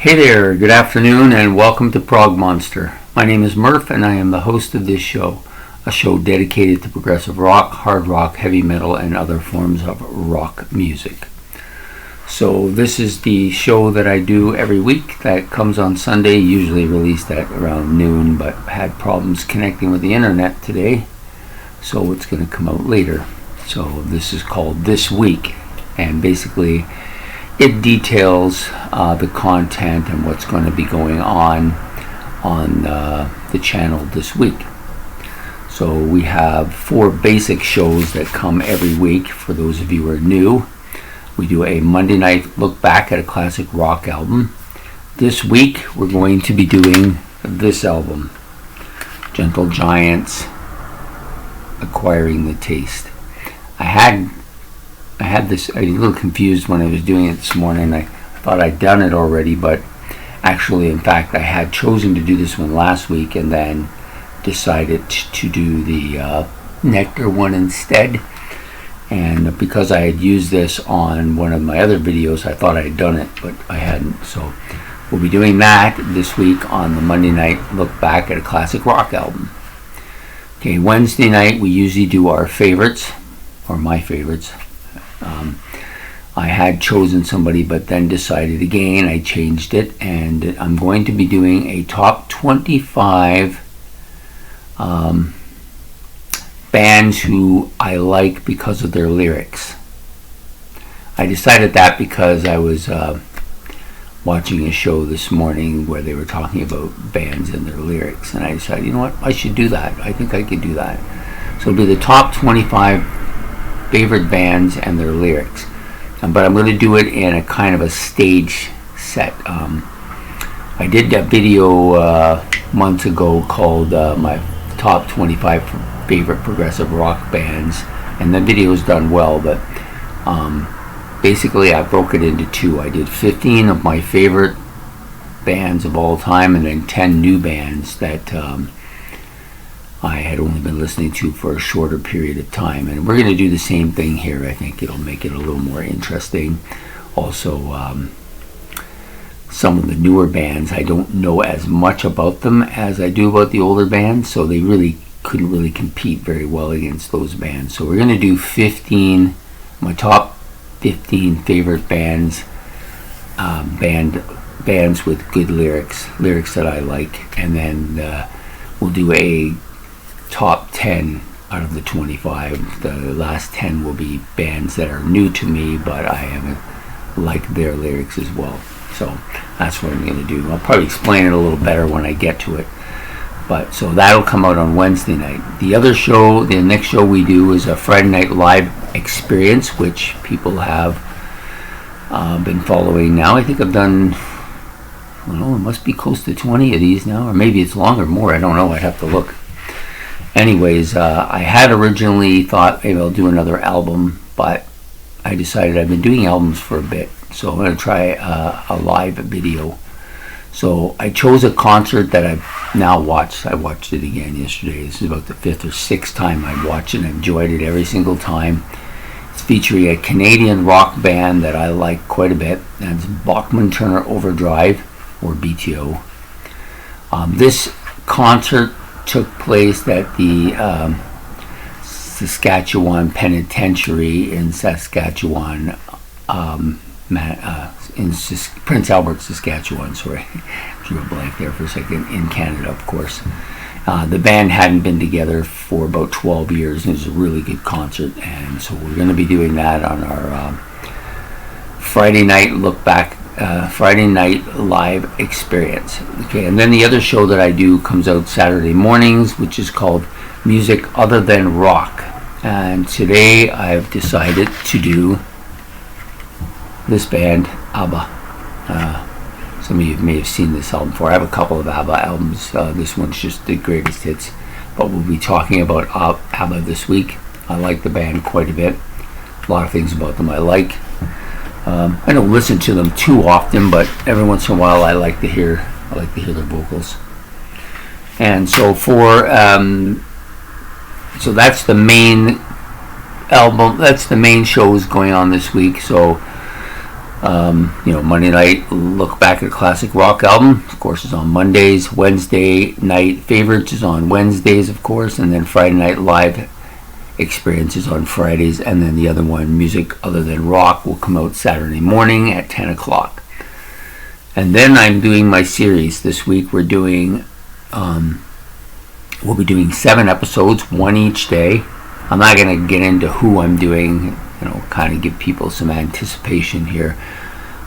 Hey there, good afternoon and welcome to Prog Monster. My name is Murph and I am the host of this show, a show dedicated to progressive rock, hard rock, heavy metal, and other forms of rock music. So this is the show that I do every week that comes on Sunday, usually released at around noon, but had problems connecting with the internet today, so it's going to come out later. So this is called This Week, and basically it details the content and what's going to be going on the channel this week. So we have 4 basic shows that come every week. For those of you who are new, we do a Monday night look back at a classic rock album. This week we're going to be doing this album, Gentle Giant's Acquiring the Taste. I had this, I was a little confused when I was doing it this morning. I thought I'd done it already, but actually, in fact, I had chosen to do this one last week and then decided to do the Nectar one instead. And because I had used this on one of my other videos, I thought I had done it, but I hadn't. So we'll be doing that this week on the Monday night look back at a classic rock album. Okay, Wednesday night we usually do our favorites, or my favorites. I had chosen somebody but then decided again, I changed it, and I'm going to be doing a top 25 bands who I like because of their lyrics. I decided that because I was watching a show this morning where they were talking about bands and their lyrics, and I decided, you know what, I should do that. I think I could do that. So it'll be the top 25 favorite bands and their lyrics, but I'm going to do it in a kind of a stage set. I did that video months ago called my top 25 favorite progressive rock bands, and the video is done well, but basically I broke it into 2. I did 15 of my favorite bands of all time and then 10 new bands that I had only been listening to for a shorter period of time, and we're going to do the same thing here. I think it'll make it a little more interesting. Also, some of the newer bands, I don't know as much about them as I do about the older bands, so they really couldn't really compete very well against those bands. So we're going to do 15, my top 15 favorite bands, bands with good lyrics that I like, and then we'll do a top 10 out of the 25. The last 10 will be bands that are new to me, but I haven't liked their lyrics as well. So that's what I'm going to do. I'll probably explain it a little better when I get to it. But so that'll come out on Wednesday night. The other show, the next show we do is a Friday Night Live experience, which people have been following now. I think I've done, well, it must be close to 20 of these now, or maybe it's longer, more. I don't know. I'd have to look. Anyways, I had originally thought maybe I'll do another album, but I decided I've been doing albums for a bit, so I'm going to try a live video. So I chose a concert that I've now watched. I watched it again yesterday. This is about the 5th or 6th time I've watched it. I've enjoyed it every single time. It's featuring a Canadian rock band that I like quite a bit. That's Bachman Turner Overdrive, or BTO. This concert took place at the Saskatchewan Penitentiary in Saskatchewan, in Prince Albert, Saskatchewan. Sorry, drew a blank there for a second. In Canada, of course. The band hadn't been together for about 12 years, and it was a really good concert, and so we're going to be doing that on our Friday night look back, Friday night live experience. Okay, and then the other show that I do comes out Saturday mornings, which is called Music Other Than Rock. And today I've decided to do this band, ABBA. Some of you may have seen this album before. I have a couple of ABBA albums. This one's just the greatest hits. But we'll be talking about ABBA this week. I like the band quite a bit. A lot of things about them I like. I don't listen to them too often, but every once in a while I like to hear their vocals. And so so that's the main album. That's the main shows going on this week. So Monday night look back at a classic rock album, of course, is on Mondays. Wednesday night favorites is on Wednesdays, of course, and then Friday night live experiences on Fridays, and then the other one, music other than rock, will come out Saturday morning at 10 o'clock. And then I'm doing my series. This week we'll be doing 7 episodes, one each day. I'm not going to get into who I'm doing, kind of give people some anticipation here.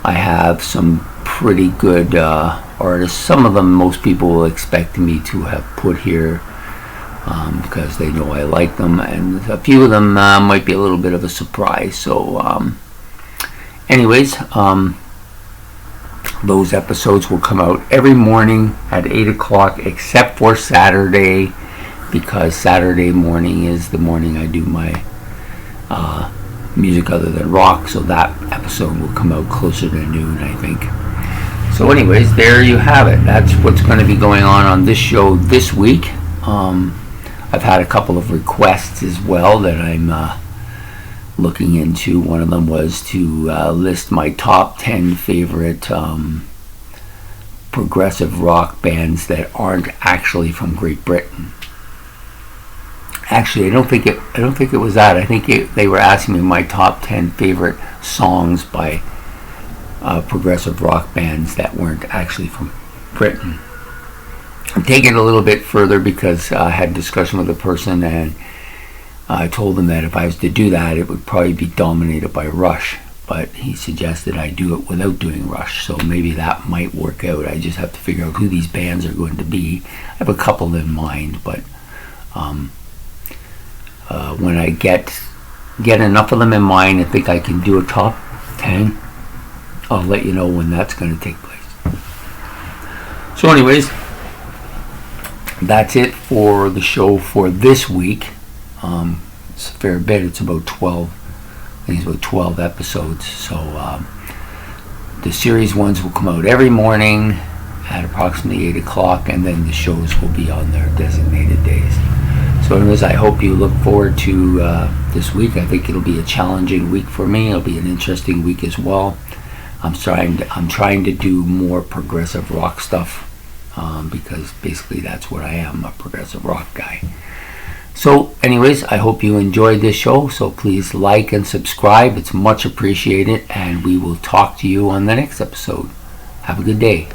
I have some pretty good artists. Some of them most people will expect me to have put here because they know I like them, and a few of them might be a little bit of a surprise. So anyways, those episodes will come out every morning at 8 o'clock except for Saturday, because Saturday morning is the morning I do my music other than rock, so that episode will come out closer to noon, I think. So anyways, there you have it. That's what's going to be going on this show this week. I've had a couple of requests as well that I'm looking into. One of them was to list my top 10 favorite progressive rock bands that aren't actually from Great Britain. Actually, I don't think it was that. I think they were asking me my top 10 favorite songs by progressive rock bands that weren't actually from Britain. I'm taking it a little bit further because I had a discussion with a person, and I told him that if I was to do that, it would probably be dominated by Rush. But he suggested I do it without doing Rush, so maybe that might work out. I just have to figure out who these bands are going to be. I have a couple in mind, but when I get enough of them in mind and think I can do a top 10, I'll let you know when that's going to take place. So anyways, that's it for the show for this week. It's a fair bit. It's about 12. I think it's about 12 episodes. So the series ones will come out every morning at approximately 8 o'clock, and then the shows will be on their designated days. So anyways, I hope you look forward to this week. I think it'll be a challenging week for me. It'll be an interesting week as well. I'm trying to do more progressive rock stuff because basically that's what I am, a progressive rock guy. So anyways, I hope you enjoyed this show. So please like and subscribe. It's much appreciated, and we will talk to you on the next episode. Have a good day.